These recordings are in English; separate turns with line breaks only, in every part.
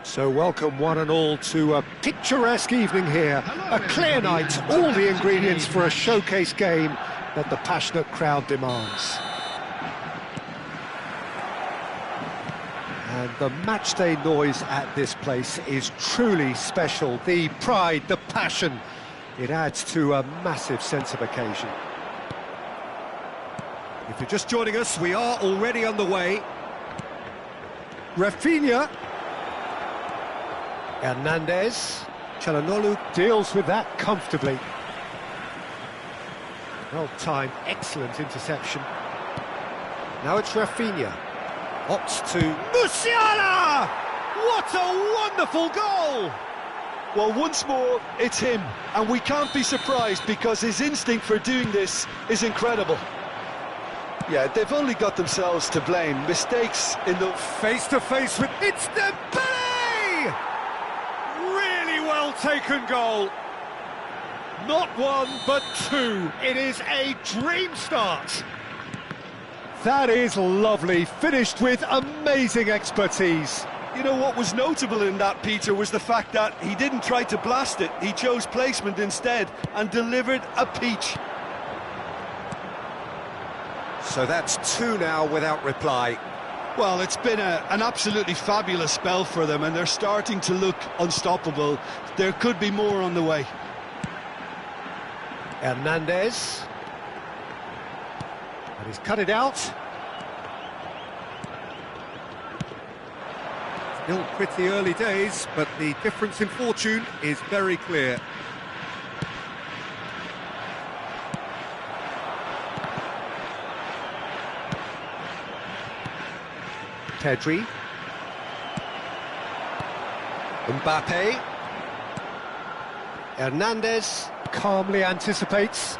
So welcome one and all to a picturesque evening here. A clear night, all the ingredients for a showcase game that the passionate crowd demands. And the matchday noise at this place is truly special. The pride, the passion, it adds to a massive sense of occasion. If you're just joining us, we are already underway. Rafinha. Hernandez. Çalhanoğlu deals with that comfortably. Well-timed, excellent interception. Now it's Rafinha. Opts to Musiala! What a wonderful goal!
Well, once more, it's him, and we can't be surprised because his instinct for doing this is incredible. Yeah, they've only got themselves to blame. Mistakes in the...
Face-to-face with... It's Dembele! Really well-taken goal. Not one, but two. It is a dream start. That is lovely, finished with amazing expertise.
You know what was notable in that, Peter, was the fact that he didn't try to blast it. He chose placement instead and delivered a peach.
So that's two now without reply.
Well, it's been an absolutely fabulous spell for them, and they're starting to look unstoppable. There could be more on the way.
Hernandez. And he's cut it out. Still pretty early days, but the difference in fortune is very clear. Pedri. Mbappe. Hernandez calmly anticipates.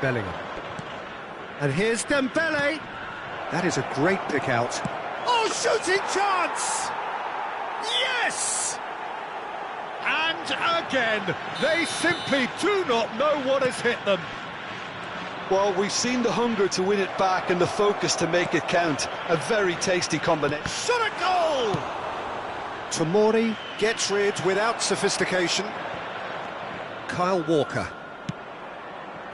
Bellingham. And here's Dembele. That is a great pick out. Oh, shooting chance! Yes! And again, they simply do not know what has hit them.
Well, we've seen the hunger to win it back and the focus to make it count. A very tasty combination.
Shot a goal! Tomori gets rid without sophistication. Kyle Walker.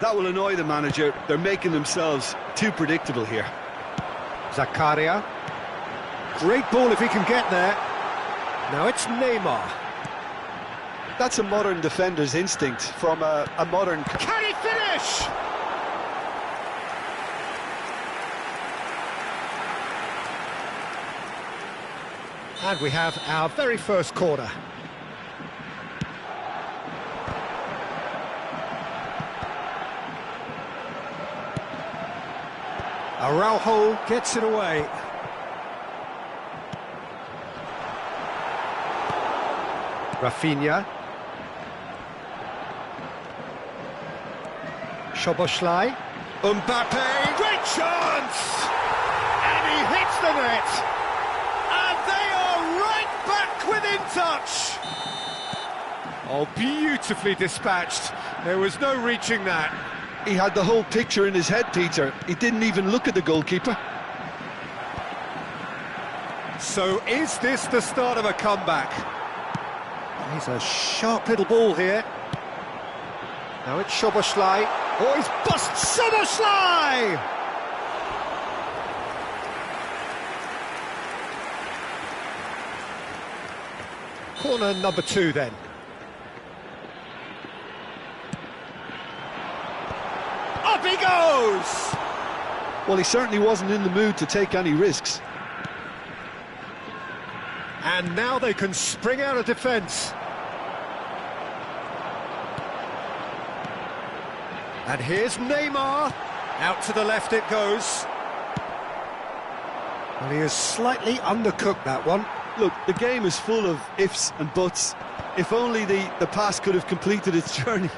That will annoy the manager. They're making themselves too predictable here.
Zakaria. Great ball if he can get there. Now it's Neymar.
That's a modern defender's instinct from a modern...
Can he finish? And we have our very first corner. Araujo gets it away. Rafinha. Szoboszlai. Mbappe. Great chance! And he hits the net. And they are right back within touch. Oh, beautifully dispatched. There was no reaching that.
He had the whole picture in his head, Peter. He didn't even look at the goalkeeper.
So is this the start of a comeback? He's a sharp little ball here. Now it's Szoboszlai. Oh, he's bust Szoboszlai! Corner number two then. Up he goes!
Well, he certainly wasn't in the mood to take any risks.
And now they can spring out of defence. And here's Neymar. Out to the left it goes. Well, he has slightly undercooked that one.
Look, the game is full of ifs and buts. If only the pass could have completed its journey.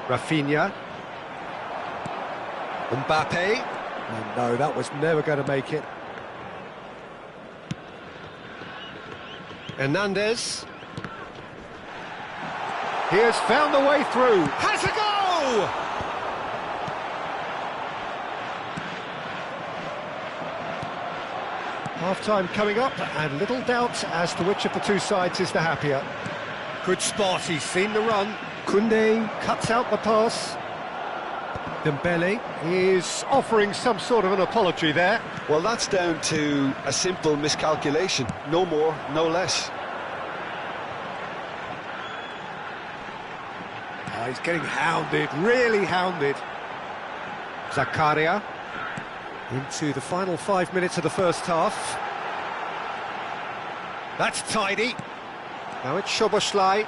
Rafinha. Mbappe. And no, that was never going to make it. Hernandez. He has found the way through. Has a go!
Half-time coming up, and little doubt as to which of the two sides is the happier. Good spot, he's seen the run. Koundé cuts out the pass. Dembele is offering some sort of an apology there.
Well, that's down to a simple miscalculation. No more, no less.
Oh, he's getting hounded, really hounded. Zakaria into the final 5 minutes of the first half. That's tidy. Now it's Szoboszlai.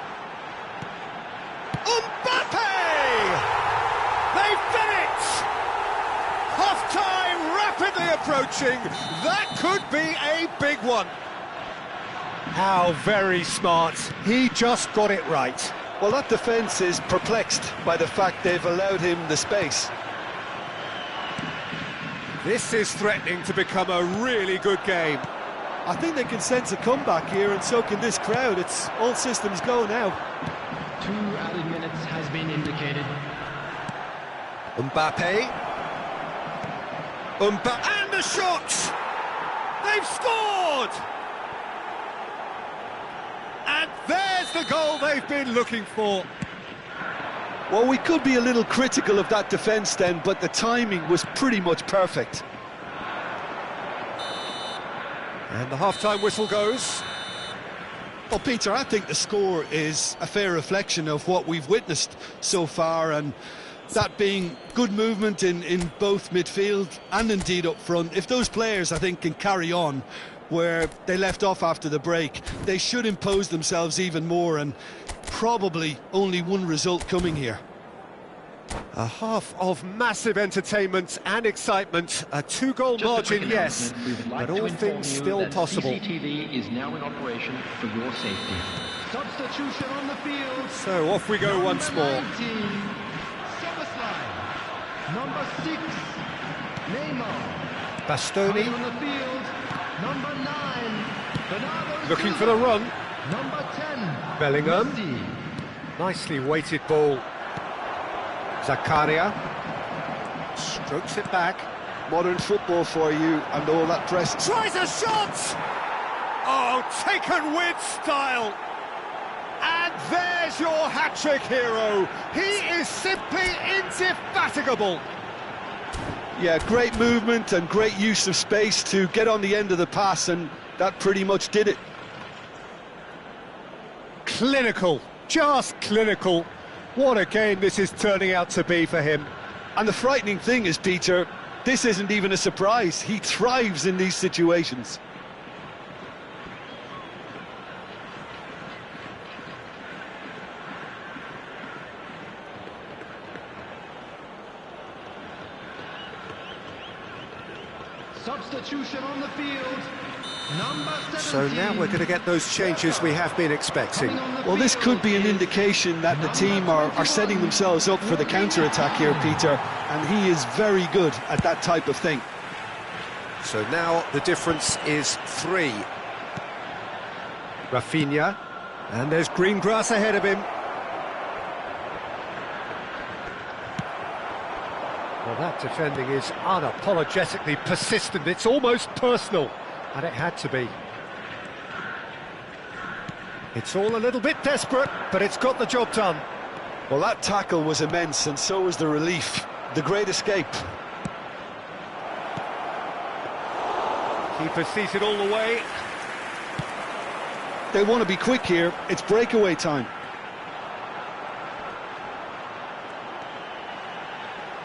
Mbappe! They've done it! Half-time rapidly approaching. That could be a big one.
How very smart. He just got it right.
Well, that defence is perplexed by the fact they've allowed him the space.
This is threatening to become a really good game.
I think they can sense a comeback here, and so can this crowd. It's all systems go now.
2 added minutes has been indicated.
Mbappe. And the shot! They've scored! And there's the goal they've been looking for.
Well, we could be a little critical of that defence then, but the timing was pretty much perfect.
And the half-time whistle goes.
Well, Peter, I think the score is a fair reflection of what we've witnessed so far, and that being good movement in both midfield and indeed up front. If those players, I think, can carry on where they left off after the break, they should impose themselves even more, and probably only one result coming here.
A half of massive entertainment and excitement, a 2-goal margin, yes, but all things still possible.
CCTV is now in operation for your safety. Substitution on the field.
So off we go once more.
19, Number 6, Neymar.
Bastoni
on the field. Number 9, Bernardo
looking
Silva.
for the run.
Number 10,
Bellingham.
Messi.
Nicely weighted ball. Zakaria strokes it back.
Modern football for you, and all that press.
Tries a shot! Oh, taken with style. And there's your hat-trick hero. He is simply indefatigable.
Yeah, great movement and great use of space to get on the end of the pass, and that pretty much did it.
Clinical, just clinical. What a game this is turning out to be for him.
And the frightening thing is, Peter, this isn't even a surprise. He thrives in these situations.
Substitution on the field. Number 17.
So now we're going to get those changes we have been expecting.
Well, this could be an indication that the team are setting themselves up for the counter-attack here, Peter, and he is very good at that type of thing.
So now the difference is 3. Rafinha, and there's green grass ahead of him. Well, that defending is unapologetically persistent. It's almost personal, and it had to be. It's all a little bit desperate, but it's got the job done.
Well, that tackle was immense, and so was the relief. The great escape.
Keeper sees it all the way.
They want to be quick here. It's breakaway time.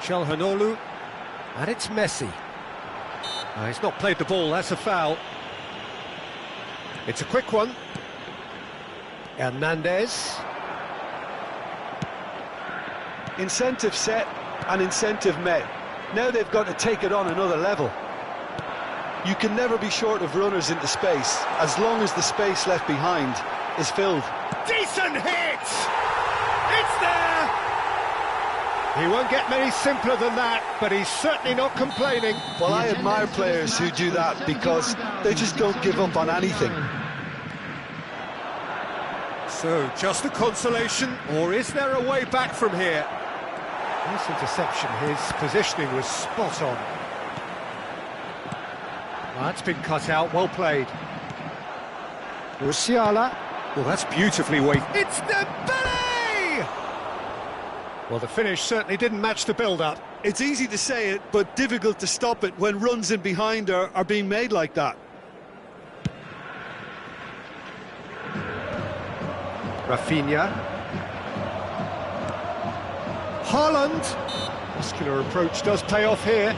Çalhanoğlu, and it's Messi. He's not played the ball, that's a foul. It's a quick one. Hernandez.
Incentive set and incentive met. Now they've got to take it on another level. You can never be short of runners into space, as long as the space left behind is filled.
Decent hit! It's there!
He won't get many simpler than that, but he's certainly not complaining.
Well, I admire players who do that because they just don't give up on anything.
So, just a consolation, or is there a way back from here? Nice interception, his positioning was spot on. That's been cut out, well played. Musiala. Well, that's beautifully weighted. It's Dembele! Well, the finish certainly didn't match the build-up.
It's easy to say it, but difficult to stop it when runs in behind are being made like that.
Rafinha. Haaland. Muscular approach does pay off here.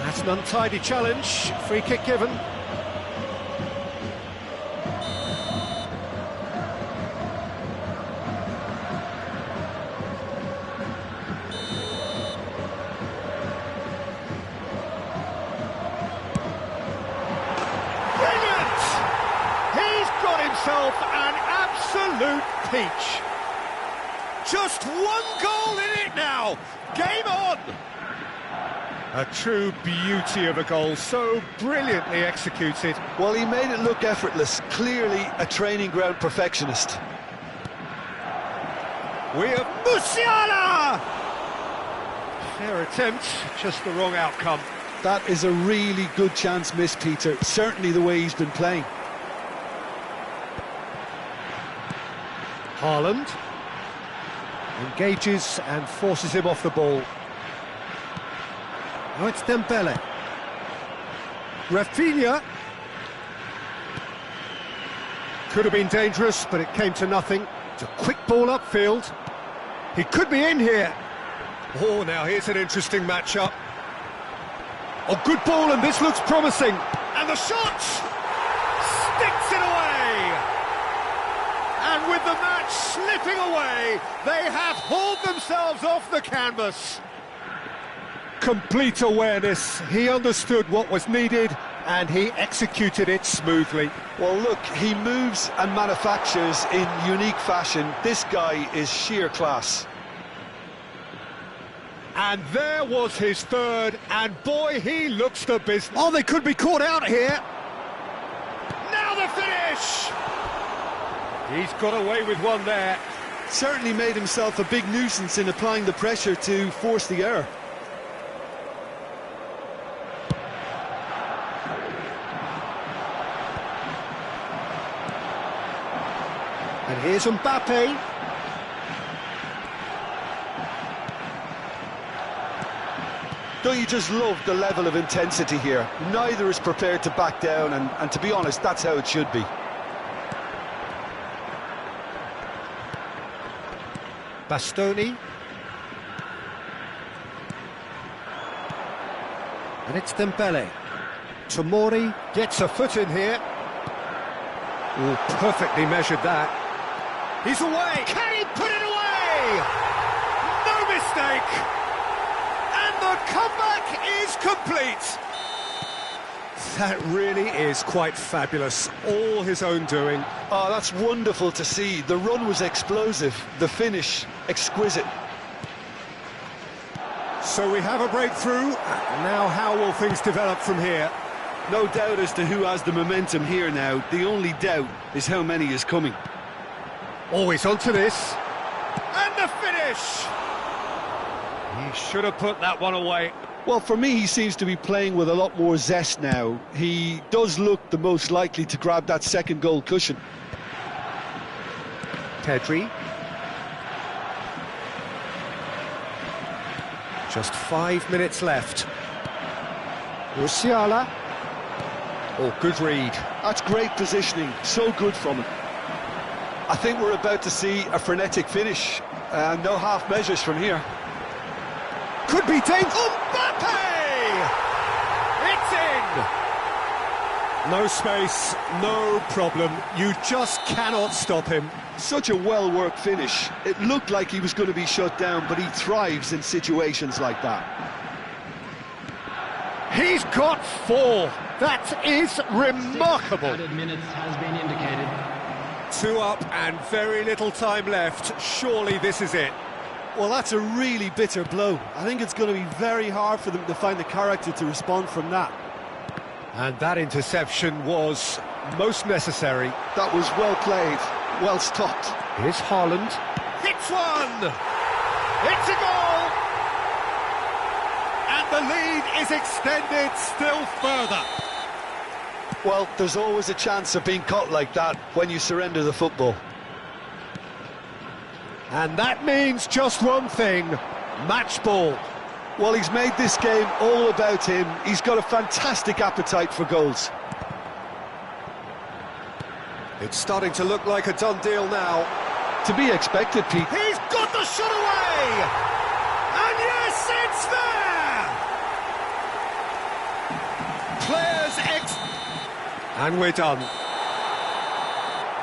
That's an untidy challenge. Free kick given.
Brilliant! He's got himself an absolute peach. Just one goal in it now. Game on!
A true beauty of a goal, so brilliantly executed.
Well, he made it look effortless. Clearly a training ground perfectionist.
We have Musiala! Fair attempt, just the wrong outcome.
That is a really good chance missed, Peter. Certainly the way he's been playing.
Haaland engages and forces him off the ball. Now it's Dembele. Rafinha. Could have been dangerous, but it came to nothing. It's a quick ball upfield. He could be in here. Oh, now here's an interesting matchup. Oh, good ball, and this looks promising.
And the shot sticks it away. And with the match slipping away, they have hauled themselves off the canvas.
Complete awareness. He understood what was needed, and he executed it smoothly.
Well, look, he moves and manufactures in unique fashion. This guy is sheer class.
And there was his third, and boy, he looks the business. Oh, they could be caught out here.
Now the finish!
He's got away with one there.
Certainly made himself a big nuisance in applying the pressure to force the error.
And here's Mbappe.
Don't you just love the level of intensity here? Neither is prepared to back down, and to be honest, that's how it should be.
Bastoni. And it's Dembele. Tomori gets a foot in here. Oh, perfectly measured that. He's away!
Can he put it away? No mistake! And the comeback is complete!
That really is quite fabulous. All his own doing.
Oh, that's wonderful to see. The run was explosive, the finish exquisite.
So we have a breakthrough. Now how will things develop from here?
No doubt as to who has the momentum here now. The only doubt is how many is coming.
Always onto this.
And the finish!
He should have put that one away.
Well, for me, he seems to be playing with a lot more zest now. He does look the most likely to grab that second goal cushion.
Pedri. Just 5 minutes left. Musiala. Oh, good read.
That's great positioning, so good from him. I think we're about to see a frenetic finish. No half measures from here.
Could be dangerous.
Mbappe! It's in!
No space, no problem. You just cannot stop him.
Such a well-worked finish. It looked like he was going to be shut down, but he thrives in situations like that.
He's got 4. That is remarkable.
Added minutes has been indicated.
2 up and very little time left. Surely this is it.
Well, that's a really bitter blow. I think it's going to be very hard for them to find the character to respond from that.
And that interception was most necessary.
That was well played, well stopped.
Here's Haaland.
It's one! It's a goal! And the lead is extended still further.
Well, there's always a chance of being caught like that when you surrender the football.
And that means just one thing, match ball.
Well, he's made this game all about him. He's got a fantastic appetite for goals.
It's starting to look like a done deal now.
To be expected, Pete.
He's got the shot away! And yes, it's there! Players
And we're done.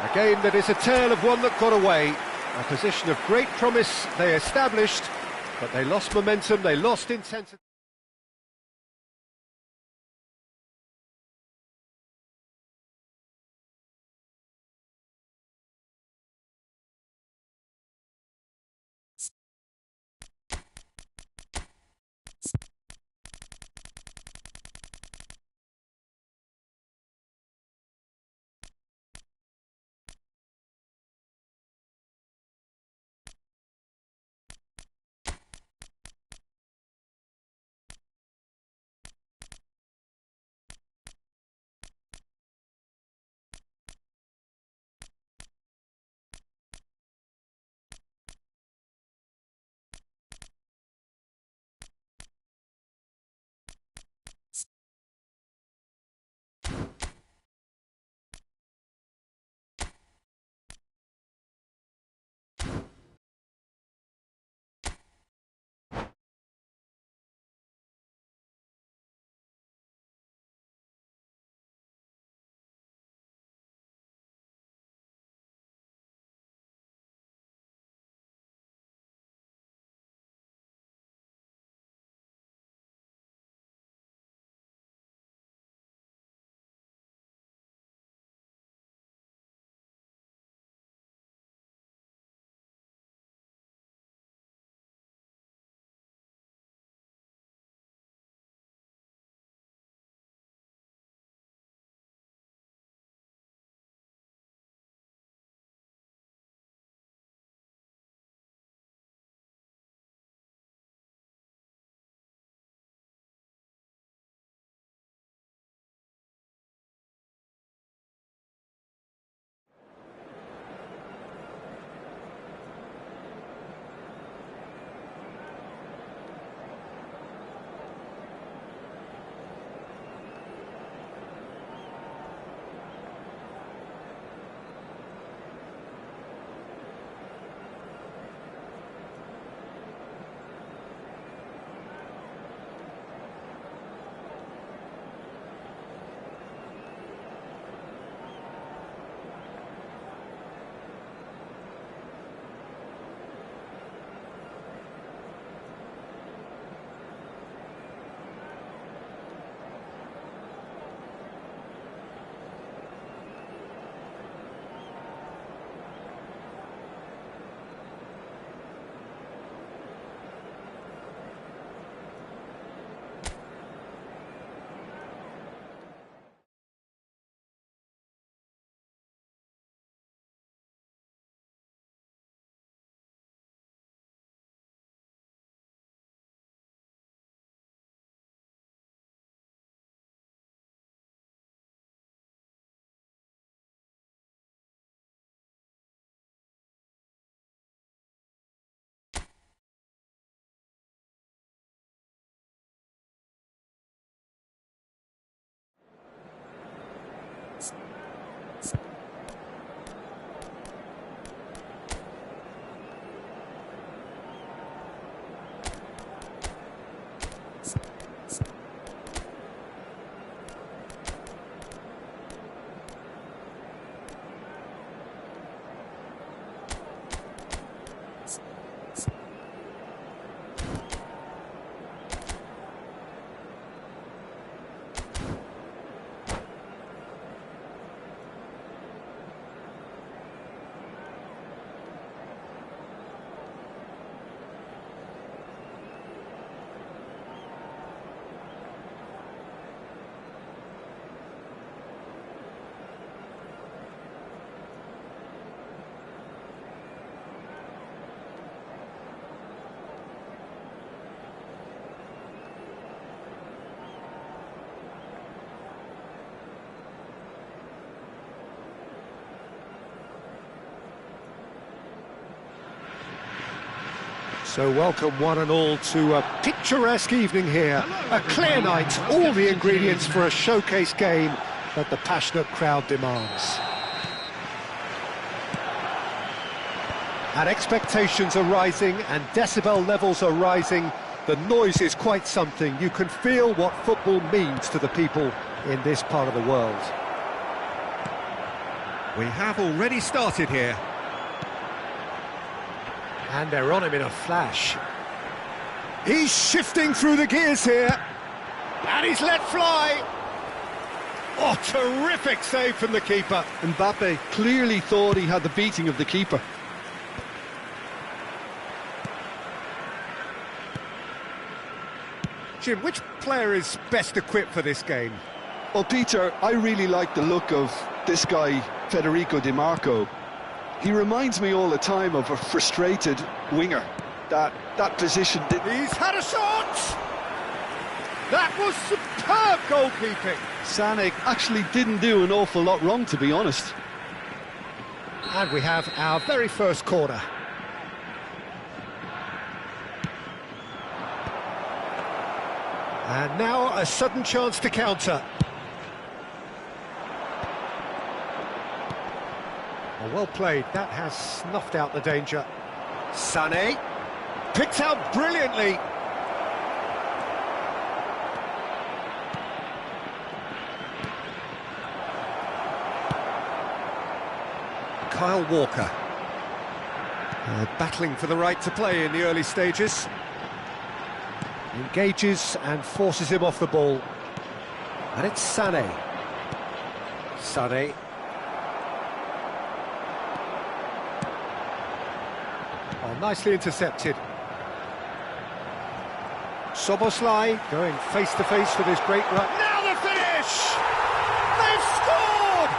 A game that is a tale of one that got away. A position of great promise they established, but they lost momentum, they lost intensity. So welcome one and all to a picturesque evening here. A clear night, all the ingredients for a showcase game that the passionate crowd demands. And expectations are rising and decibel levels are rising. The noise is quite something. You can feel what football means to the people in this part of the world. We have already started here. And they're on him in a flash. He's shifting through the gears here. And he's let fly. Oh, terrific save from the keeper.
Mbappe clearly thought he had the beating of the keeper.
Jim, which player is best equipped for this game?
Well, Peter, I really like the look of this guy, Federico Di Marco. He reminds me all the time of a frustrated winger. That position did...
He's had a shot! That was superb goalkeeping.
Sané actually didn't do an awful lot wrong, to be honest.
And we have our very first corner. And now a sudden chance to counter. Oh, well played, that has snuffed out the danger. Sané, picked out brilliantly. Kyle Walker. Battling for the right to play in the early stages. Engages and forces him off the ball. And it's Sané. Sané. Oh, nicely intercepted. Szoboszlai going face-to-face with his great run. Now the finish! They've scored!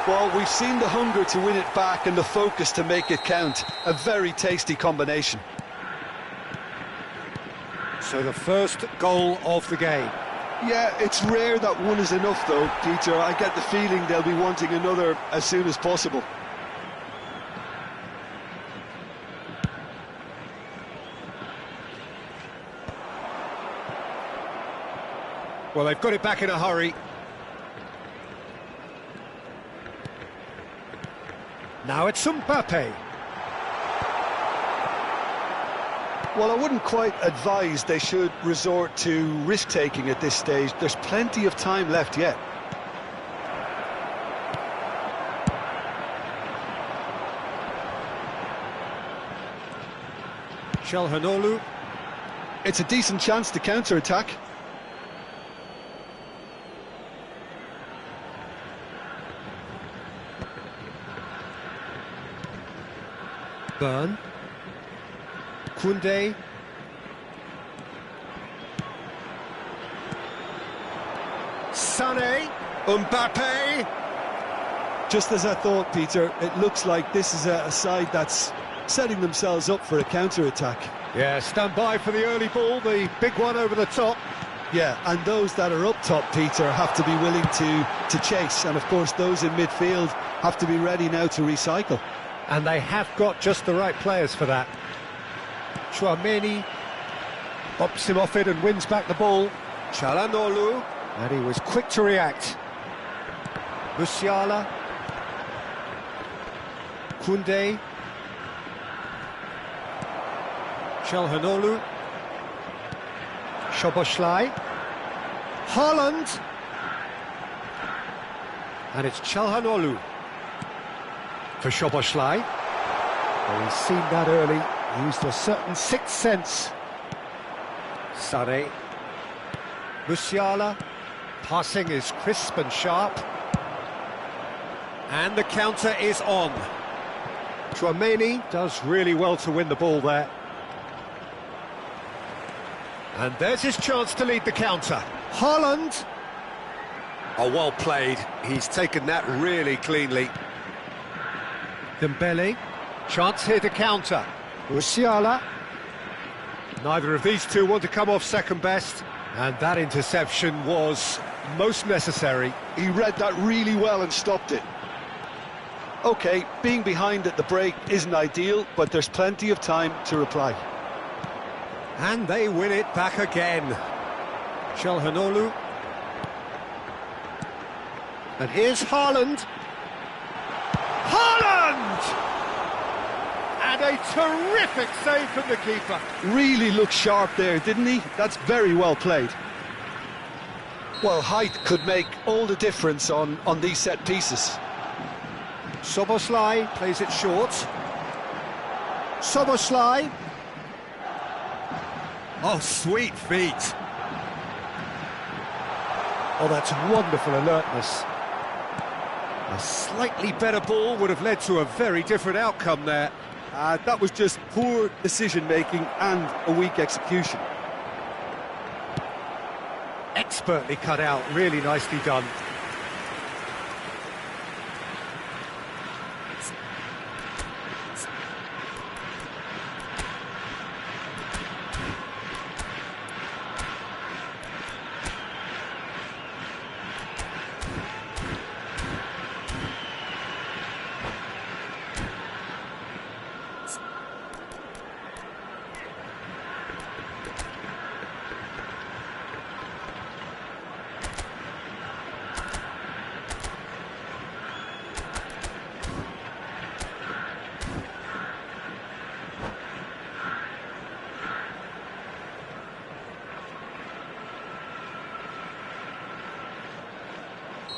Well, we've seen the hunger to win it back and the focus to make it count. A very tasty combination.
So the first goal of the game.
Yeah, it's rare that one is enough though, Peter. I get the feeling they'll be wanting another as soon as possible.
Well, they've got it back in a hurry. Now it's Mbappe.
Well, I wouldn't quite advise they should resort to risk-taking at this stage. There's plenty of time left yet.
Çalhanoğlu.
It's a decent chance to counter-attack.
Burn. Koundé. Sané. Mbappe.
Just as I thought, Peter, it looks like this is a side that's setting themselves up for a counter-attack.
Yeah, stand by for the early ball, the big one over the top.
Yeah, and those that are up top, Peter, have to be willing to chase. And, of course, those in midfield have to be ready now to recycle.
And they have got just the right players for that. Tchouaméni bops him off it and wins back the ball. Çalhanoğlu, and he was quick to react. Musiala. Koundé. Çalhanoğlu. Szoboszlai. Haaland. And it's Çalhanoğlu for Szoboszlai. Well, he's seen that early. Used a certain sixth sense. Sané. Musiala. Passing is crisp and sharp. And the counter is on. Tchouaméni does really well to win the ball there. And there's his chance to lead the counter. Haaland. Oh, well played. He's taken that really cleanly. Dembele. Chance here to counter. Musiala. Neither of these two want to come off second best. And that interception was most necessary.
He read that really well and stopped it. OK, being behind at the break isn't ideal, but there's plenty of time to reply.
And they win it back again. Çalhanoğlu. And here's Haaland.
Haaland! And a terrific save from the keeper.
Really looked sharp there, didn't he? That's very well played. Well, height could make all the difference on these set pieces.
Szoboszlai plays it short. Szoboszlai. Oh, sweet feet. Oh, that's wonderful alertness. A slightly better ball would have led to a very different outcome there.
That was just poor decision-making and a weak execution.
Expertly cut out, really nicely done.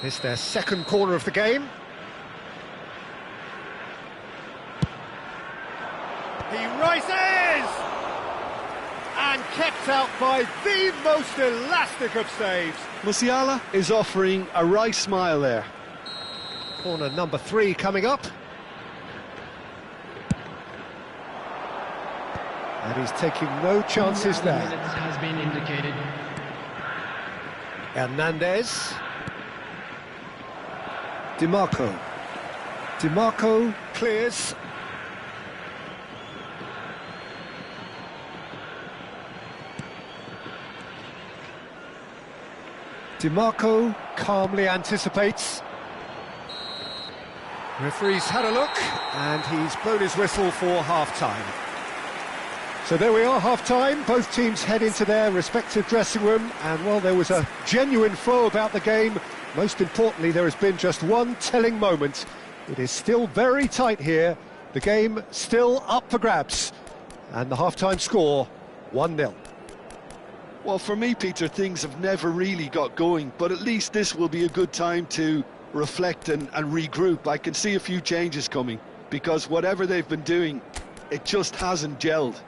It's their second corner of the game.
He rises! And kept out by the most elastic of saves.
Musiala is offering a wry smile there.
Corner number 3 coming up. And he's taking no chances there.
Minutes has been indicated.
Hernandez. DiMarco. DiMarco clears. DiMarco calmly anticipates. Referee's had a look, and he's blown his whistle for half-time. So there we are, half-time. Both teams head into their respective dressing room, and while there was a genuine flow about the game, most importantly, there has been just one telling moment. It is still very tight here. The game still up for grabs. And the half-time score, 1-0.
Well, for me, Peter, things have never really got going, but at least this will be a good time to reflect and regroup. I can see a few changes coming, because whatever they've been doing, it just hasn't gelled.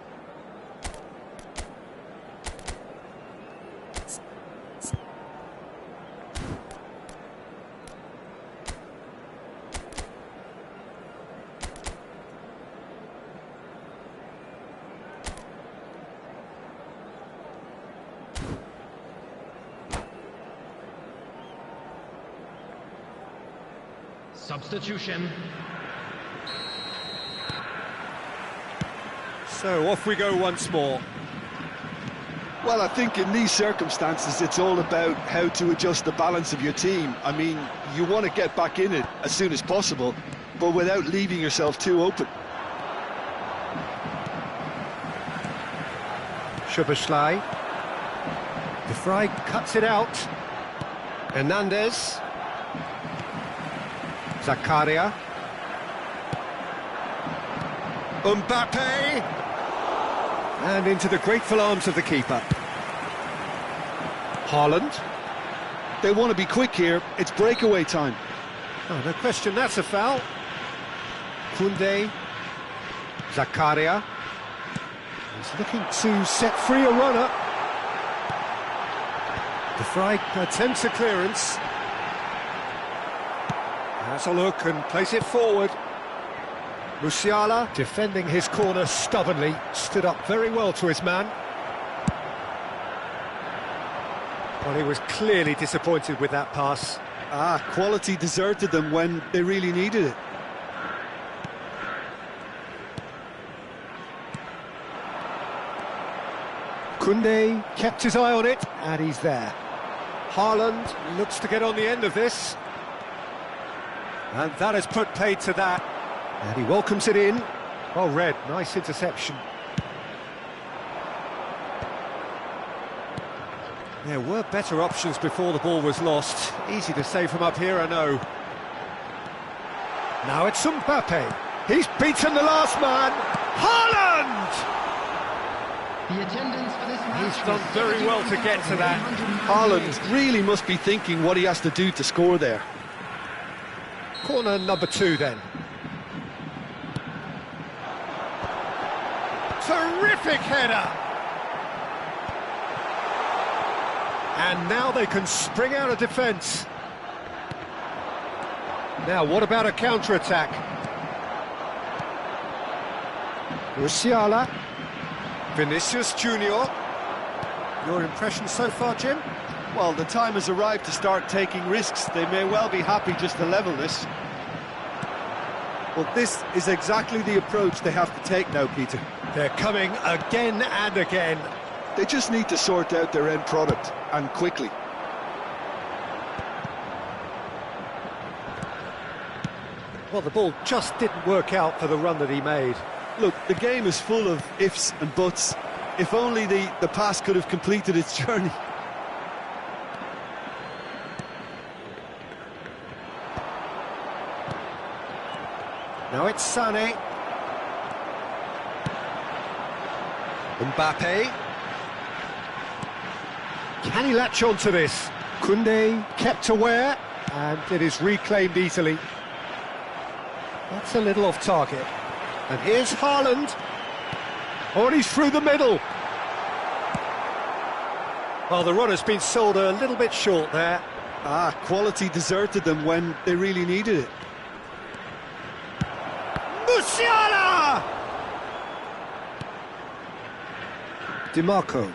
Substitution.
So off we go once more.
Well, I think in these circumstances, it's all about how to adjust the balance of your team. I mean, you want to get back in it as soon as possible, but without leaving yourself too open.
Szoboszlai. De Vrij cuts it out. Hernandez. Zakaria.
Mbappe!
And into the grateful arms of the keeper. Haaland.
They want to be quick here. It's breakaway time.
Oh, no question, that's a foul. Koundé. Zakaria. He's looking to set free a runner. De Vrij attempts a clearance. Has a look and plays it forward. Musiala, defending his corner stubbornly, stood up very well to his man. Well, he was clearly disappointed with that pass.
Quality deserted them when they really needed it.
Koundé kept his eye on it, and he's there. Haaland looks to get on the end of this. And that has put paid to that. And he welcomes it in. Well read, nice interception. There were better options before the ball was lost. Easy to save from up here, I know. Now it's Mbappe. He's beaten the last man. Haaland!
The attendance for this match.
He's done very well to get to that.
Haaland really must be thinking what he has to do to score there.
Corner number 2 then.
Terrific header!
And now they can spring out of defence. Now, what about a counter-attack? Musiala. Vinicius Junior. Your impression so far, Jim?
Well, the time has arrived to start taking risks. They may well be happy just to level this. Well, this is exactly the approach they have to take now, Peter.
They're coming again and again.
They just need to sort out their end product, and quickly.
Well, the ball just didn't work out for the run that he made.
Look, the game is full of ifs and buts. If only the pass could have completed its journey.
Now it's Sané. Mbappe. Can he latch on to this? Koundé kept aware, and it is reclaimed easily. That's a little off target. And here's Haaland. Oh, and he's through the middle. Well, the run has been sold a little bit short there.
Quality deserted them when they really needed it.
Musiala! DiMarco.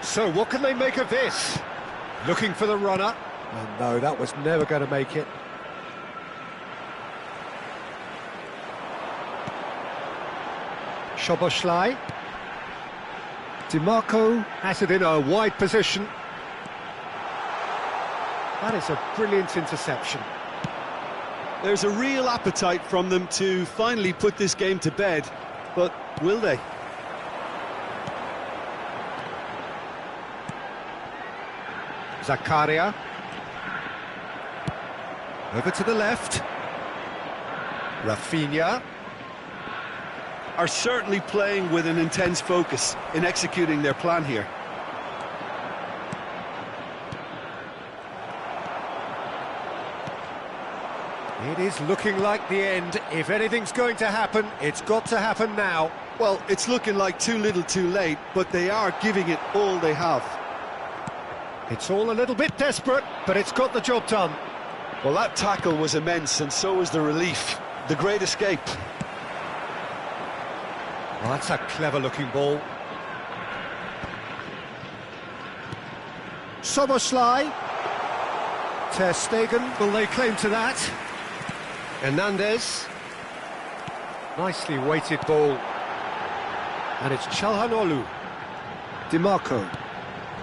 So, what can they make of this? Looking for the runner. Oh, no, that was never going to make it. Szoboszlai. DiMarco has it in a wide position. That is a brilliant interception.
There's a real appetite from them to finally put this game to bed, but will they?
Zakaria. Over to the left. Rafinha.
Are certainly playing with an intense focus in executing their plan here.
It is looking like the end. If anything's going to happen, it's got to happen now.
Well, it's looking like too little too late, but they are giving it all they have.
It's all a little bit desperate, but it's got the job done.
Well, that tackle was immense, and so was the relief. The great escape.
Well, that's a clever-looking ball. Szoboszlai. Ter Stegen, will they claim to that? Hernandez. Nicely weighted ball. And it's Çalhanoğlu. DiMarco.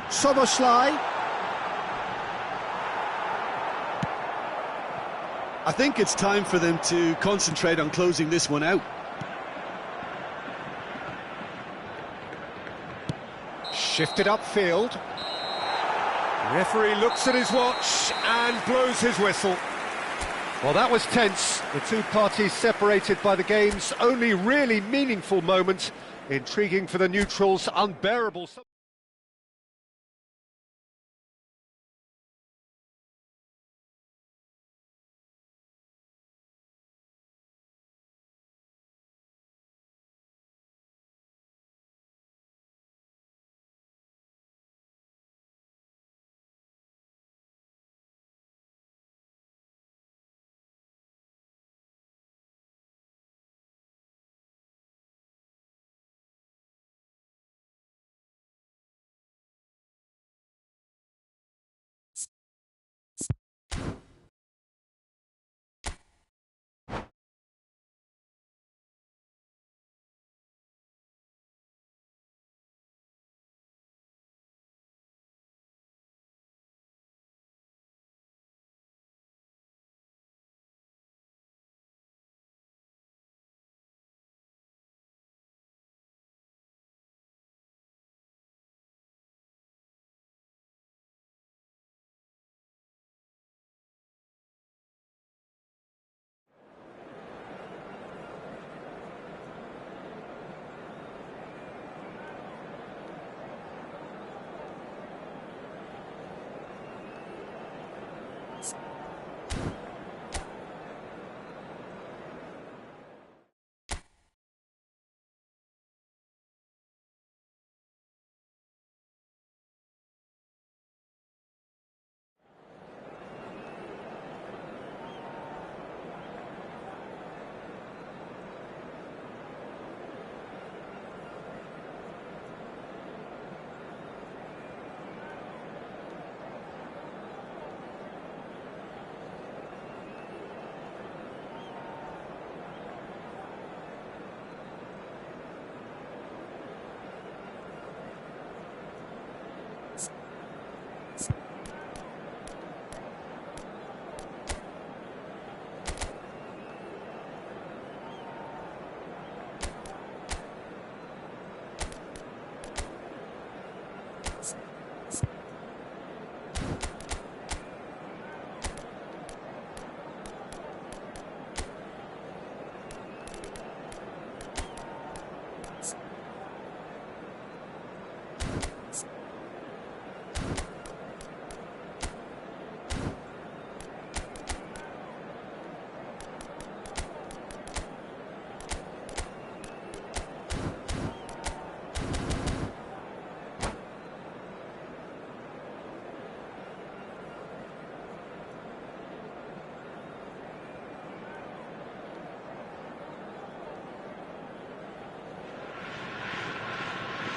Szoboszlai.
I think it's time for them to concentrate on closing this one out.
Shifted upfield. Referee looks at his watch and blows his whistle. Well, that was tense. The two parties separated by the game's only really meaningful moment. Intriguing for the neutrals, unbearable.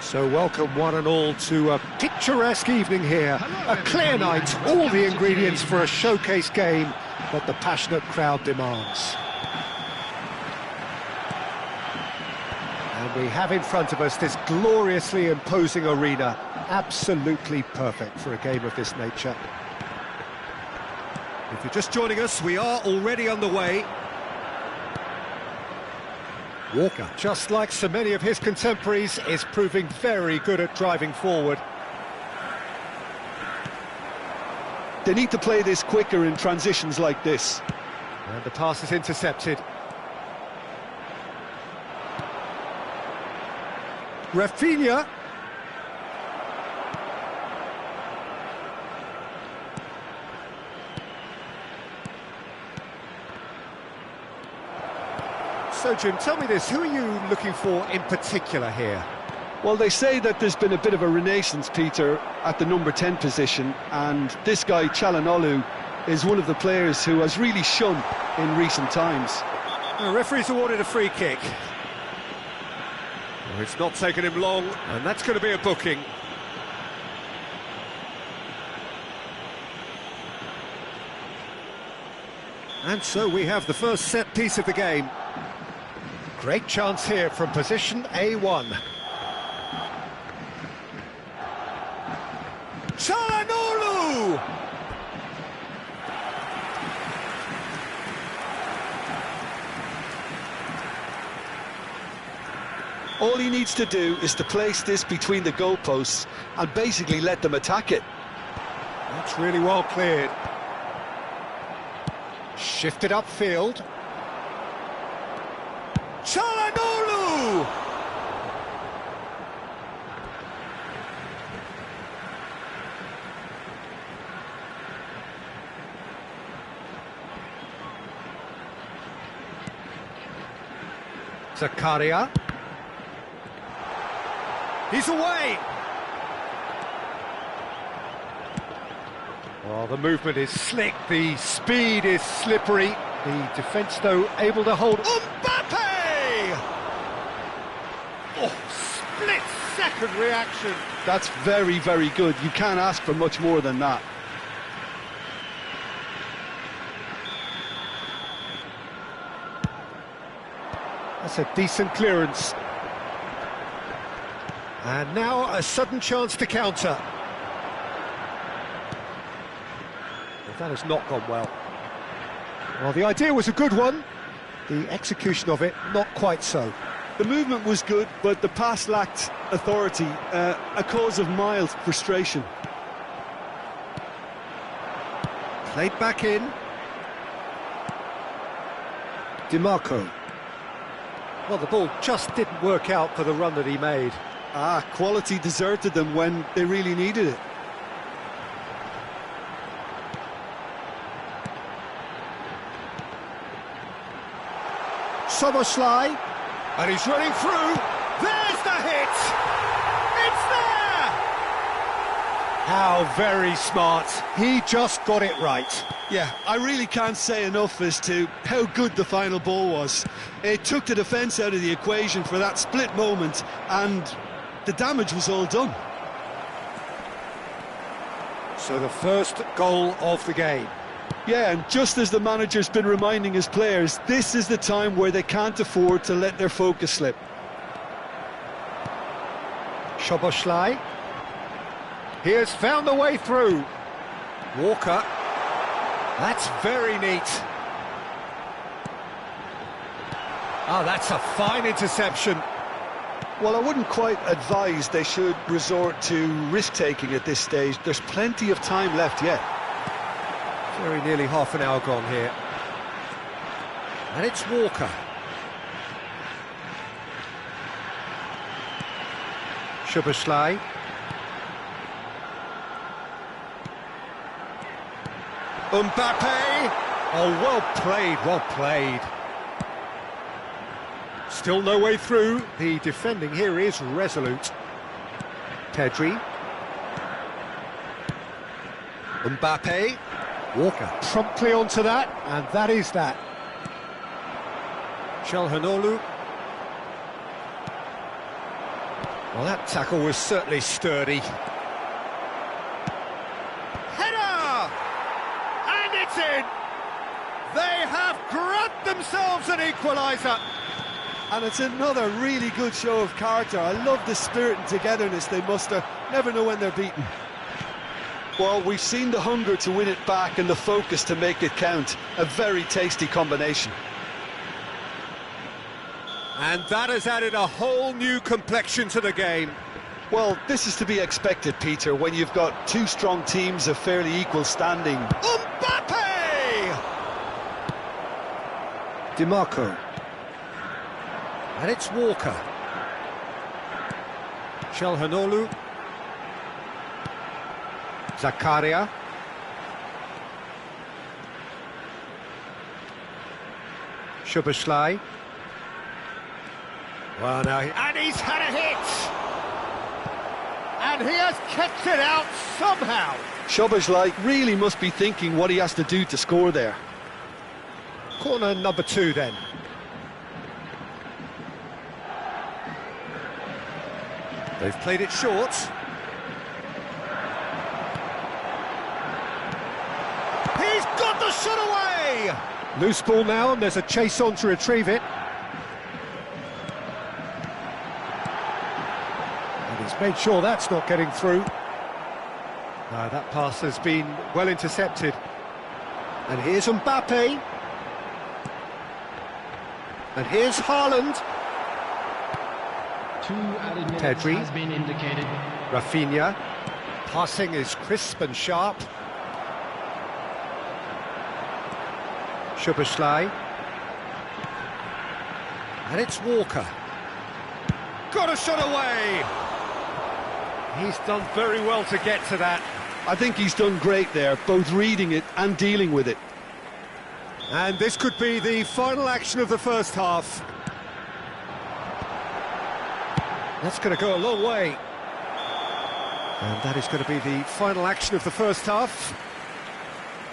So welcome one and all to a picturesque evening here. A clear night, all the ingredients for a showcase game that the passionate crowd demands. And we have in front of us this gloriously imposing arena, absolutely perfect for a game of this nature. If you're just joining us, we are already underway. Walker, just like so many of his contemporaries, is proving very good at driving forward.
They need to play this quicker in transitions like this.
And the pass is intercepted. Rafinha. So, Jim, tell me this, who are you looking for in particular here?
Well, they say that there's been a bit of a renaissance, Peter, at the number 10 position, and this guy, Çalhanoğlu, is one of the players who has really shone in recent times.
The referee's awarded a free kick. Well, it's not taken him long, and that's going to be a booking. And so we have the first set piece of the game. Great chance here from position A1. Çalhanoğlu!
All he needs to do is to place this between the goalposts and basically let them attack it.
That's really well cleared. Shifted upfield. Çalhanoğlu! Zakaria. He's away! Well, the movement is slick, the speed is slippery. The defence, though, able to hold. Mbappe! Oh, split-second reaction.
That's very, very good. You can't ask for much more than that.
That's a decent clearance. And now a sudden chance to counter. Well, that has not gone well. Well, the idea was a good one. The execution of it, not quite so.
The movement was good, but the pass lacked authority, a cause of mild frustration.
Played back in. DiMarco. Well, the ball just didn't work out for the run that he made.
Quality deserted them when they really needed it.
Szoboszlai, and he's running through. There's the hit! It's there! How very smart. He just got it right.
Yeah, I really can't say enough as to how good the final ball was. It took the defence out of the equation for that split moment, and the damage was all done.
So the first goal of the game.
Yeah, and just as the manager's been reminding his players, this is the time where they can't afford to let their focus slip.
Szoboszlai. He has found the way through. Walker. That's very neat. Oh, that's a fine interception.
Well, I wouldn't quite advise they should resort to risk-taking at this stage. There's plenty of time left yet.
Very nearly half an hour gone here. And it's Walker. Szoboszlai.
Mbappe!
Oh, well played, well played. Still no way through. The defending here is resolute. Pedri. Mbappe. Walker promptly onto that, and that is that. Çalhanoğlu. Well, that tackle was certainly sturdy.
Header! And it's in! They have grabbed themselves an equaliser.
And it's another really good show of character. I love the spirit and togetherness they muster. Never know when they're beaten. Well, we've seen the hunger to win it back and the focus to make it count. A very tasty combination.
And that has added a whole new complexion to the game.
Well, this is to be expected, Peter, when you've got two strong teams of fairly equal standing.
Mbappe!
DiMarco. And it's Walker. Çalhanoğlu. Zakaria. Szoboszlai. Well, now
And he's had a hit! And he has kept it out somehow!
Szoboszlai really must be thinking what he has to do to score there.
corner number 2 then. They've played it short.
He's got the shot away!
Loose ball now, and there's a chase on to retrieve it. And he's made sure that's not getting through. No, that pass has been well intercepted. And here's Mbappe. And here's Haaland.
2 added minutes
Pedri.
has been indicated.
Rafinha. Passing is crisp and sharp. Szoboszlai. And it's Walker.
Got a shot away!
He's done very well to get to that.
I think he's done great there, both reading it and dealing with it.
And this could be the final action of the first half. That's going to go a long way. And that is going to be the final action of the first half.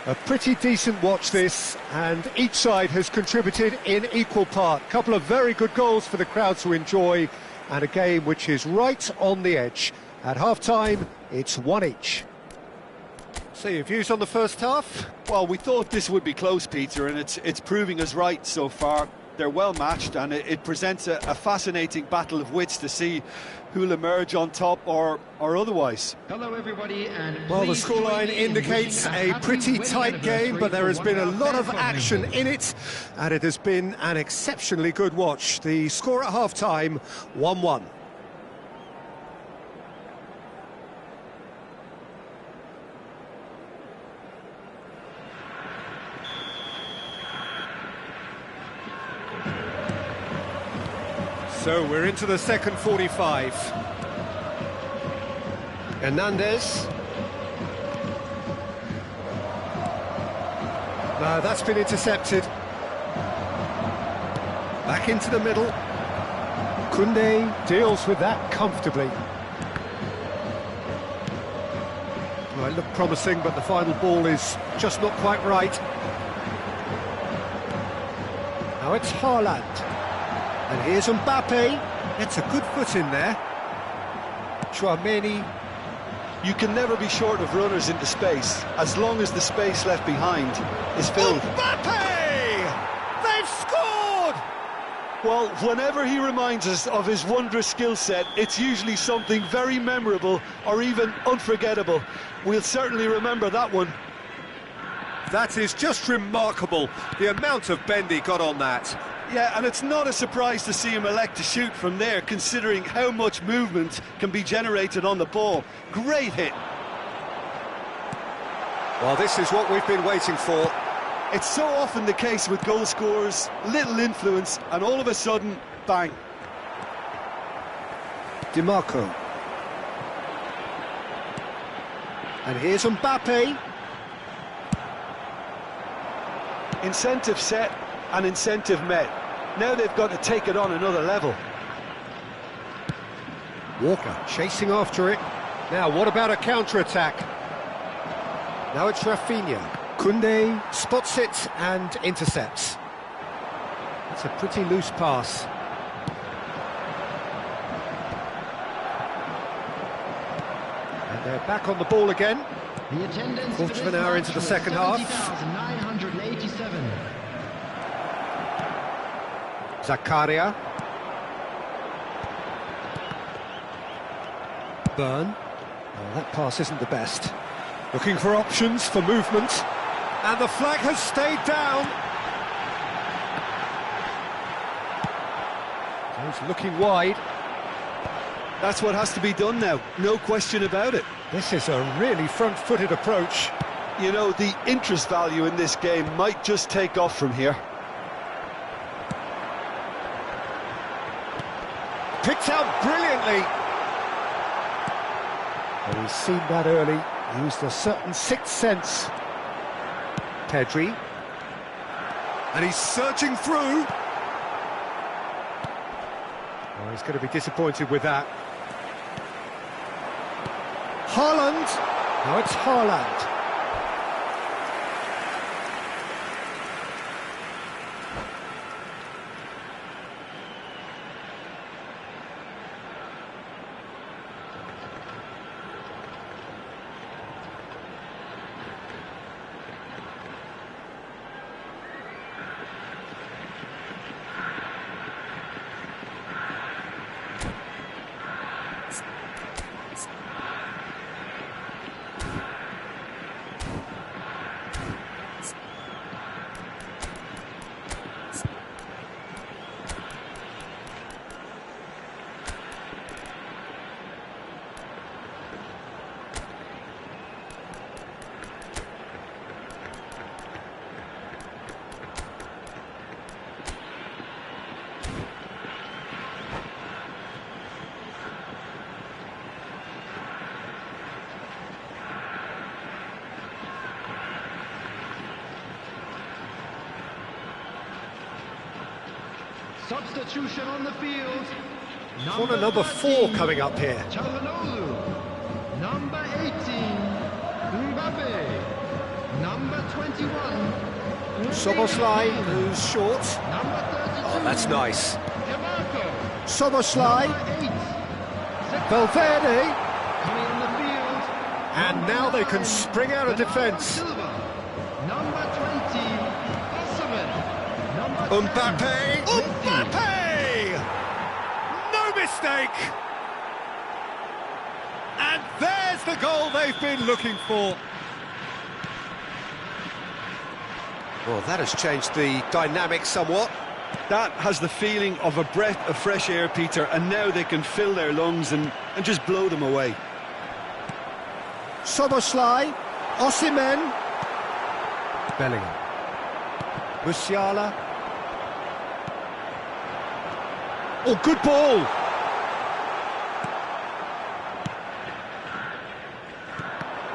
A pretty decent watch this, and each side has contributed in equal part. A couple of very good goals for the crowd to enjoy, and a game which is right on the edge. At half-time, it's 1 each. So your views on the first half?
Well, we thought this would be close, Peter, and it's proving us right so far. They're well matched, and it presents a fascinating battle of wits to see who'll emerge on top or otherwise.
Hello, everybody, and
Well, the
please join
scoreline
me in
indicates
wishing
a
happy
pretty
wedding
tight game, but there has been a
anniversary
lot of
to one our
action
family.
in it, and it has been an exceptionally good watch. The score at half-time, 1-1. So we're into the second 45. Hernandez. No, that's been intercepted. Back into the middle. Koundé deals with that comfortably. Well, it looked promising, but the final ball is just not quite right. Now it's Haaland. And here's Mbappe. It's a good foot in there. Chouameni.
You can never be short of runners into space, as long as the space left behind is filled.
Mbappe! They've scored!
Well, whenever he reminds us of his wondrous skill set, it's usually something very memorable or even unforgettable. We'll certainly remember that one.
That is just remarkable, the amount of bend he got on that.
Yeah, and it's not a surprise to see him elect to shoot from there, considering how much movement can be generated on the ball. Great hit.
Well, this is what we've been waiting for.
It's so often the case with goal scorers, little influence, and all of a sudden, bang.
DiMarco. And here's Mbappe.
Incentive set and incentive met. Now they've got to take it on another level.
Walker chasing after it. Now, what about a counter-attack? Now it's Rafinha. Koundé spots it and intercepts. It's a pretty loose pass. They're back on the ball again.
The attendance
Quarter of an hour into the second half.
70,987.
Zakaria. Byrne. Oh, that pass isn't the best. Looking for options for movement. And the flag has stayed down. He's looking wide.
That's what has to be done now, no question about it.
This is a really front-footed approach.
You know, the interest value in this game might just take off from here.
Picked out brilliantly. And he's seen that early, used a certain sixth sense. Pedri. And he's searching through. Oh, he's going to be disappointed with that. Haaland. No, it's Haaland.
Substitution on the field.
Corner number 4 coming up here.
Çalhanoğlu. Number 18, Mbappe. Number 21,
Szoboszlai, who's short.
Number 32,
Oh, that's nice.
Dimarco.
Szoboszlai.
Number 8,
Valverde.
coming on the field.
And now they can spring out of defence.
Silva. Number 20, Osimhen. Number
Mbappe!
10,
Mbappe! No mistake! And there's the goal they've been looking for.
Well, that has changed the dynamic somewhat.
That has the feeling of a breath of fresh air, Peter, and now they can fill their lungs and just blow them away.
Szoboszlai. Osimhen. Bellingham. Musiala. Oh, good ball!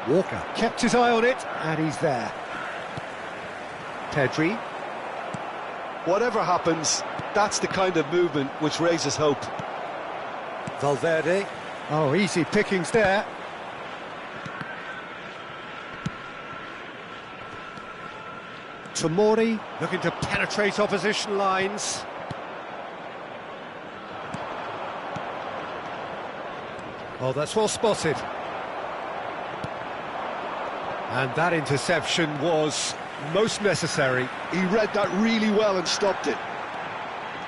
Walker kept his eye on it, and he's there. Pedri.
Whatever happens, that's the kind of movement which raises hope.
Valverde. Oh, easy pickings there. Tomori looking to penetrate opposition lines. Oh, that's well spotted. And that interception was most necessary.
He read that really well and stopped it.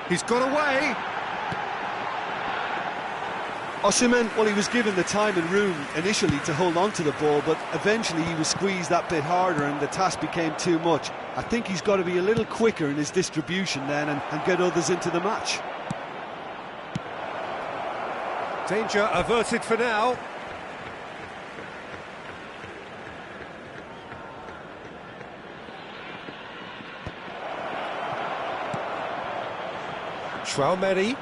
He's got away.
Osimhen, well, he was given the time and room initially to hold on to the ball, but eventually he was squeezed that bit harder and the task became too much. I think he's got to be a little quicker in his distribution then and get others into the match.
Danger averted for now. Traoré.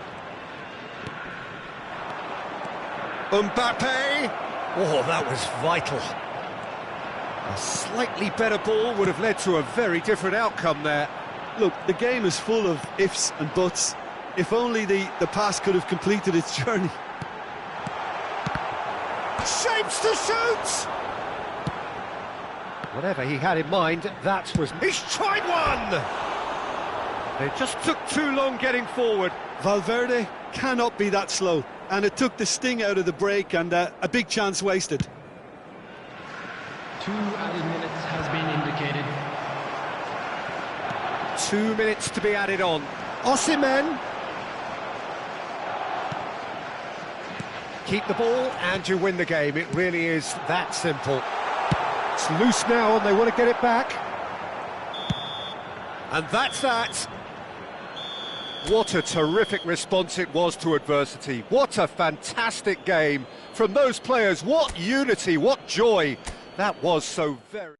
Mbappe!
Oh, that was vital. A slightly better ball would have led to a very different outcome there.
Look, the game is full of ifs and buts. If only the pass could have completed its journey.
Shapes to shoot! Whatever he had in mind, that was... He's tried one! They just took too long getting forward.
Valverde cannot be that slow, and it took the sting out of the break and a big chance wasted.
2 added minutes has been indicated.
2 minutes to be added on. Osimhen. Keep the ball and you win the game. It really is that simple. It's loose now and they want to get it back. And that's that. What a terrific response it was to adversity. What a fantastic game from those players. What unity, what joy. That was so very...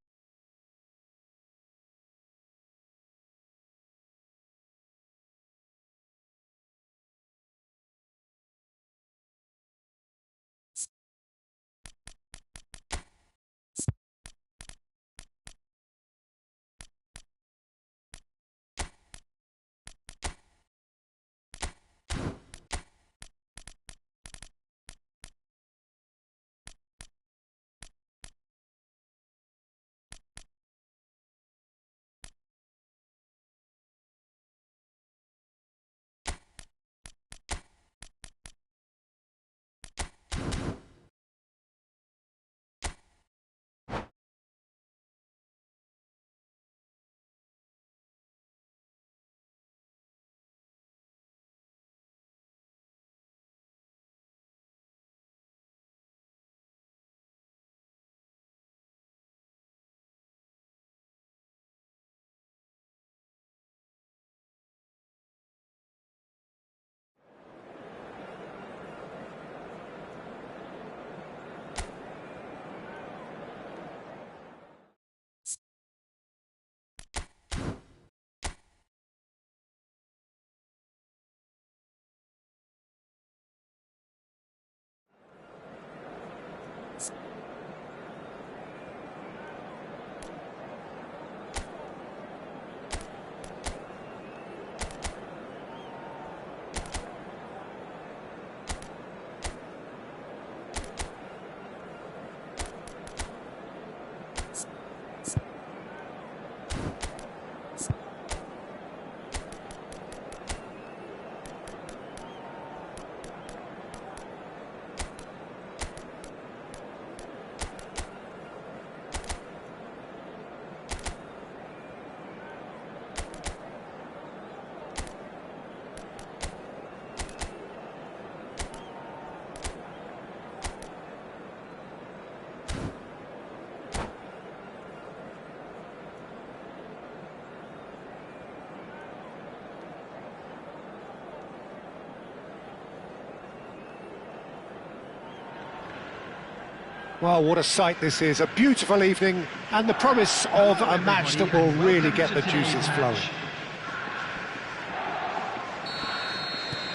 Well, what a sight this is. A beautiful evening and the promise of a match that will really get the juices flowing.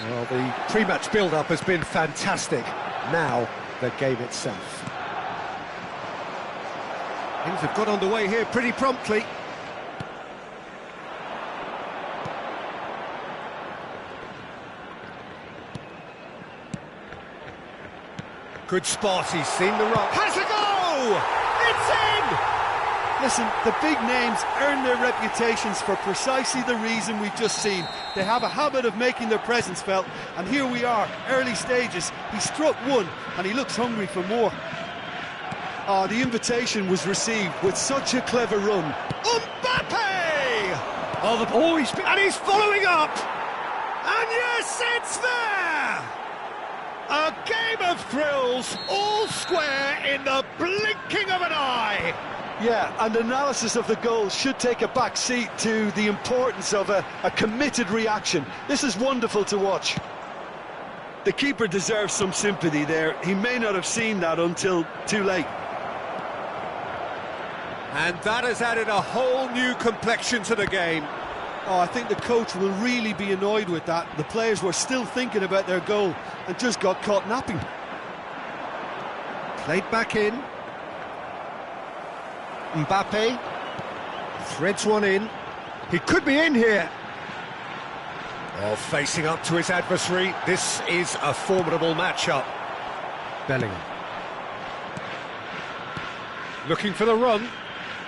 Well, the pre-match build-up has been fantastic. Now, the game itself. Things have got underway here pretty promptly. Good spot, he's seen the run. Has a go! It's in!
Listen, the big names earn their reputations for precisely the reason we've just seen. They have a habit of making their presence felt, and here we are, early stages. He struck one, and he looks hungry for more. Oh, the invitation was received with such a clever run.
Mbappe! Oh, and he's following up! And yes, it's there! A game of thrills, all square in the blinking of an eye.
Yeah, and analysis of the goal should take a back seat to the importance of a committed reaction. This is wonderful to watch. The keeper deserves some sympathy there. He may not have seen that until too late.
And that has added a whole new complexion to the game.
Oh, I think the coach will really be annoyed with that. The players were still thinking about their goal and just got caught napping.
Played back in. Mbappe threads one in. He could be in here. Oh, facing up to his adversary. This is a formidable matchup. Bellingham. Looking for the run.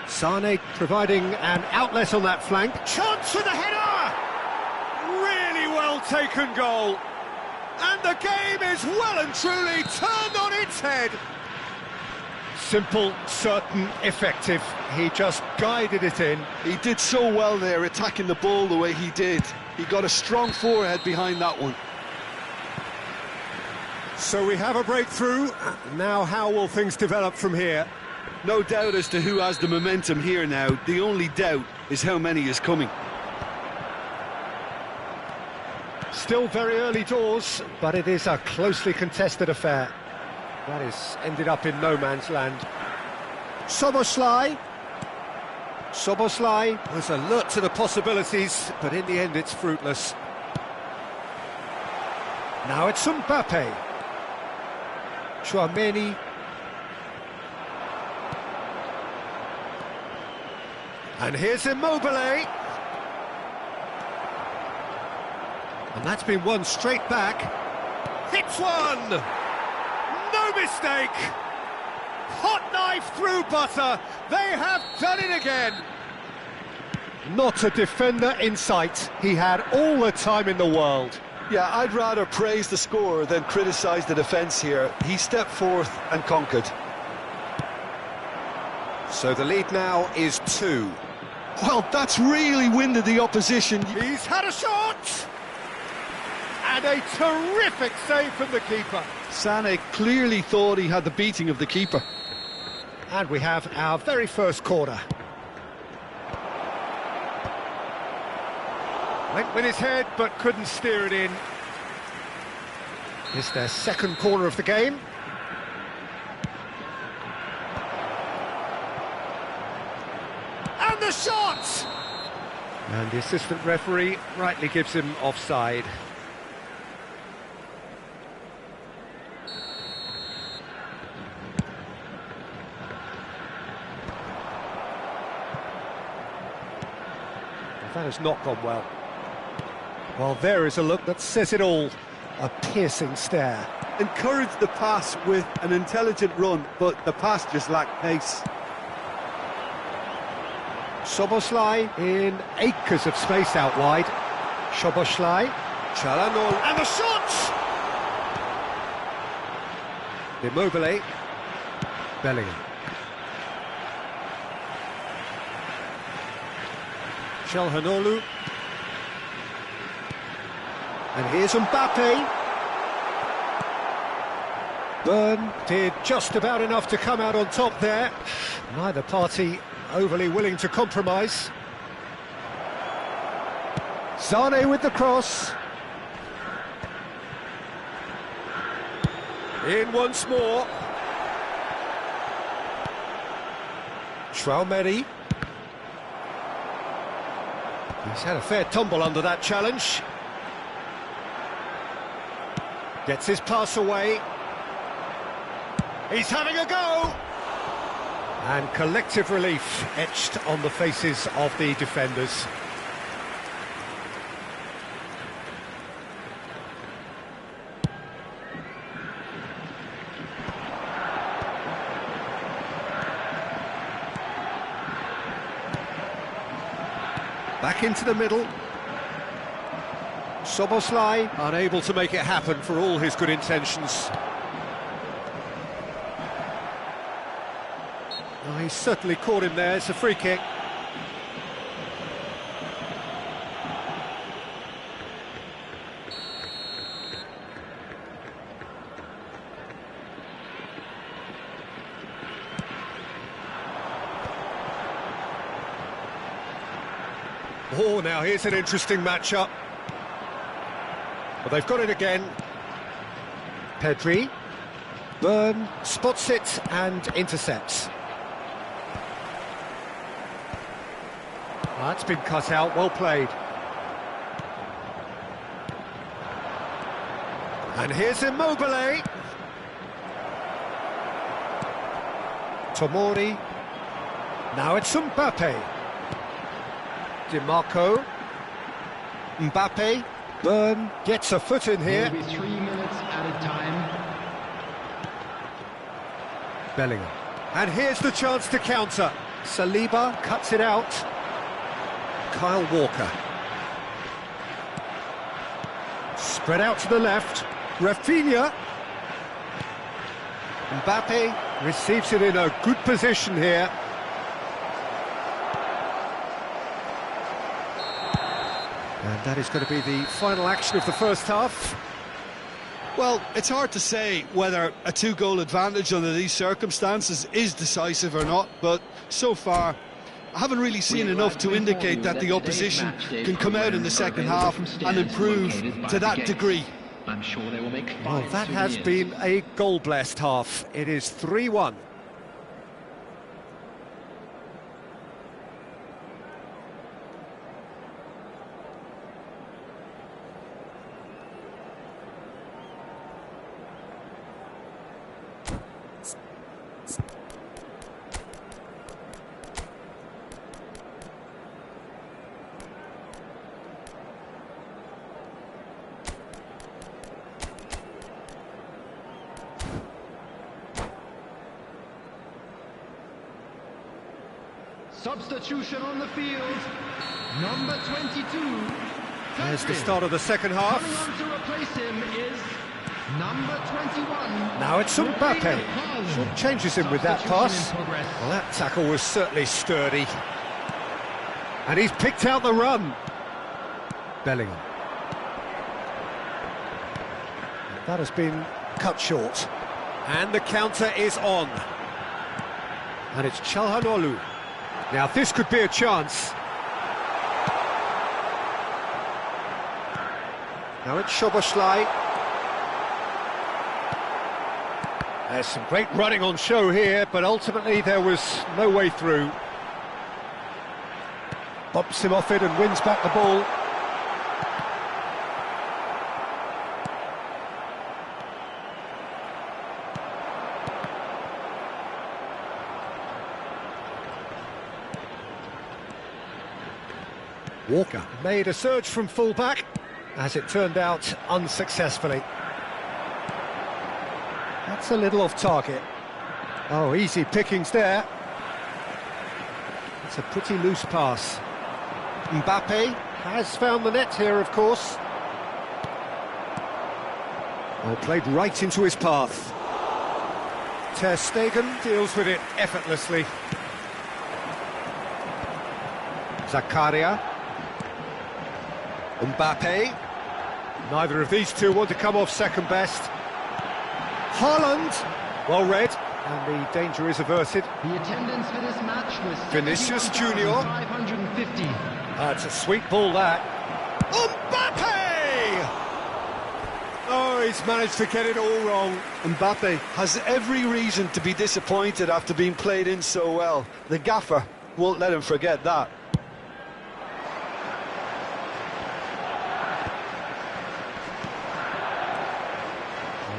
Sane providing an outlet on that flank. Chance for the header! Really well taken goal. And the game is well and truly turned on its head. Simple, certain, effective. He just guided it in.
He did so well there, attacking the ball the way he did. He got a strong forehead behind that one.
So we have a breakthrough. Now how will things develop from here?
No doubt as to who has the momentum here now. The only doubt is how many is coming.
Still very early doors, but it is a closely contested affair. That is ended up in no man's land. Szoboszlai was alert to the possibilities, but in the end it's fruitless. Now it's Mbappe. Chouameni. And here's Immobile. And that's been won straight back. Hits one! No mistake! Hot knife through butter. They have done it again. Not a defender in sight. He had all the time in the world.
Yeah, I'd rather praise the scorer than criticise the defence here. He stepped forth and conquered.
So the lead now is 2.
Well, that's really winded the opposition.
He's had a shot! And a terrific save from the keeper.
Sané clearly thought he had the beating of the keeper.
And we have our very first corner. Went with his head, but couldn't steer it in. It's their second corner of the game. And the shot! And the assistant referee rightly gives him offside. That has not gone well. Well, there is a look that says it all. A piercing stare.
Encouraged the pass with an intelligent run, but the pass just lacked pace.
Szoboszlai in acres of space out wide. Szoboszlai. Çalhanoğlu. And the shot! Immobile. Bellingham. Çalhanoğlu. And here's Mbappe. Byrne did just about enough to come out on top there. Neither party overly willing to compromise. Sané with the cross. In once more. Chouameni. He's had a fair tumble under that challenge. Gets his pass away. He's having a go! And collective relief etched on the faces of the defenders. Back into the middle. Szoboszlai unable to make it happen for all his good intentions. Oh, he's certainly caught him there. It's a free kick. Oh, now here's an interesting matchup. Well, they've got it again. Pedri. Byrne spots it and intercepts. That's been cut out, well played. And here's Immobile. Tomori. Now it's Mbappe. Di Marco. Mbappe. Byrne gets a foot in here.
Maybe 3 minutes at a time.
Bellingham. And here's the chance to counter. Saliba cuts it out. Kyle Walker. Spread out to the left. Rafinha. Mbappe. Receives it in a good position here. And that is going to be the final action of the first half.
Well, it's hard to say whether a two-goal advantage under these circumstances is decisive or not, but so far I haven't really seen enough to indicate that the opposition can come out in the second half and improve to that degree.
I'm sure they will make
Well, that has been a goal-blessed half. It is 3-1.
Substitution on the field, number 22.
There's the start of the second half.
Coming on to replace him is number 21.
Now it's Mbappe. Short changes him with that pass. Well, that tackle was certainly sturdy. And he's picked out the run. Bellingham. That has been cut short. And the counter is on. And it's Çalhanoğlu. Now this could be a chance. Now it's Szoboszlai. There's some great running on show here, but ultimately there was no way through. Bumps him off it and wins back the ball. Walker made a surge from full-back, as it turned out unsuccessfully. That's a little off target. Oh, easy pickings there. It's a pretty loose pass. Mbappe has found the net here, of course. Oh, played right into his path. Ter Stegen deals with it effortlessly. Zakaria. Mbappe. Neither of these two want to come off second best. Haaland, well read, and the danger is averted.
The attendance for this match was
Vinicius Junior.
550.
That's a sweet ball, that.
Mbappe!
Oh, he's managed to get it all wrong.
Mbappe has every reason to be disappointed after being played in so well. The gaffer won't let him forget that.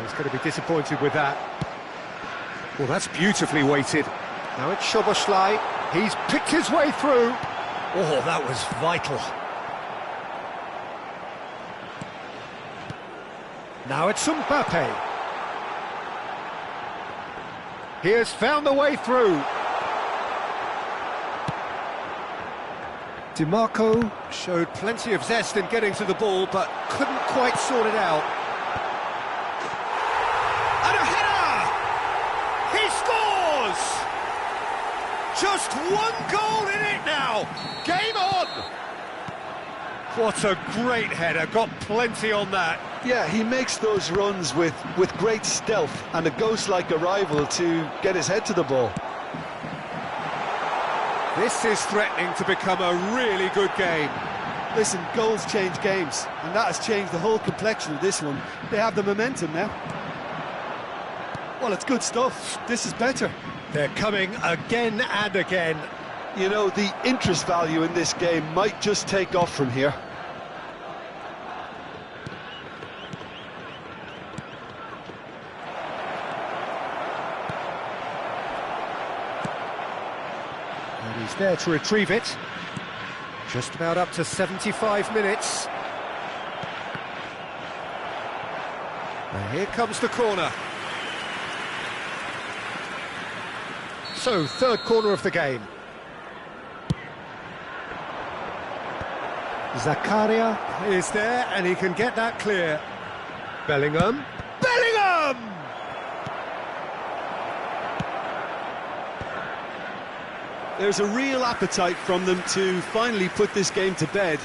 He's going to be disappointed with that. Well, that's beautifully weighted. Now it's Szoboszlai. He's picked his way through. Oh, that was vital. Now it's Mbappe. He has found the way through. DiMarco showed plenty of zest in getting to the ball, but couldn't quite sort it out.
And a header! He scores! Just one goal in it now! Game on!
What a great header, got plenty on that.
Yeah, he makes those runs with great stealth and a ghost-like arrival to get his head to the ball.
This is threatening to become a really good game.
Listen, goals change games, and that has changed the whole complexion of this one. They have the momentum now. Well, it's good stuff. This is better.
They're coming again and again.
You know, the interest value in this game might just take off from here.
And he's there to retrieve it. Just about up to 75 minutes. And here comes the corner. So, third corner of the game. Zakaria is there, and he can get that clear. Bellingham. Bellingham!
There's a real appetite from them to finally put this game to bed,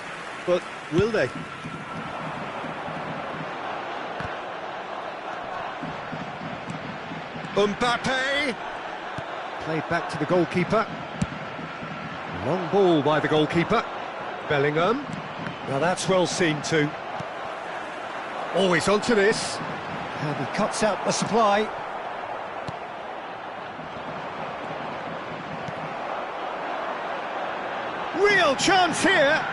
but will they?
Mbappe!
Played back to the goalkeeper. Long ball by the goalkeeper. Bellingham. Now that's well seen too. Always onto this. And he cuts out the supply.
Real chance here!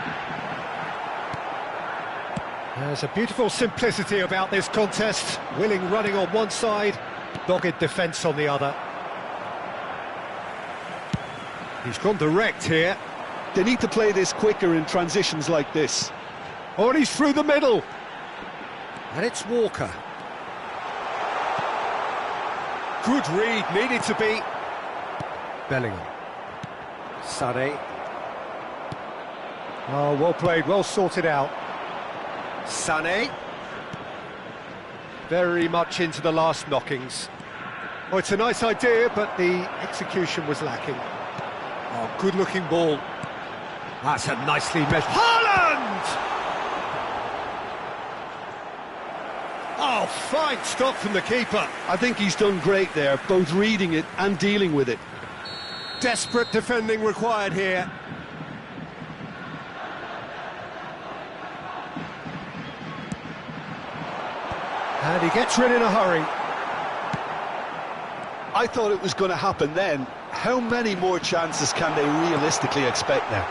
There's a beautiful simplicity about this contest. Willing running on one side, dogged defence on the other. He's gone direct here.
They need to play this quicker in transitions like this.
Oh, and he's through the middle. And it's Walker. Good read, needed to be. Bellingham. Sané. Oh, well played, well sorted out. Sané. Very much into the last knockings. Oh, it's a nice idea, but the execution was lacking. Oh, good-looking ball. That's a nicely measured...
Haaland! Oh, fine stop from the keeper.
I think he's done great there, both reading it and dealing with it.
Desperate defending required here. And he gets rid in a hurry.
I thought it was going to happen then. How many more chances can they realistically expect now?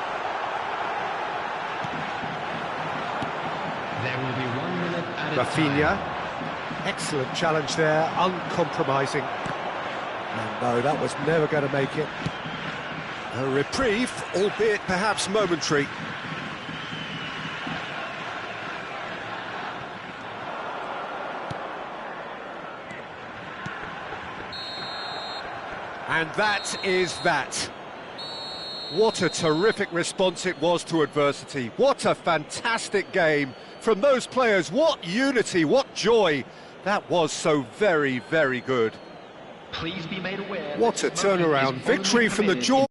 There will be 1 minute added
Rafinha.
time.
Excellent challenge there, uncompromising. And no, that was never going to make it. A reprieve, albeit perhaps momentary. And that is that. What a terrific response it was to adversity. What a fantastic game from those players. What unity, what joy. That was so very, very good.
Please be made aware.
What a turnaround. Victory from the jaw.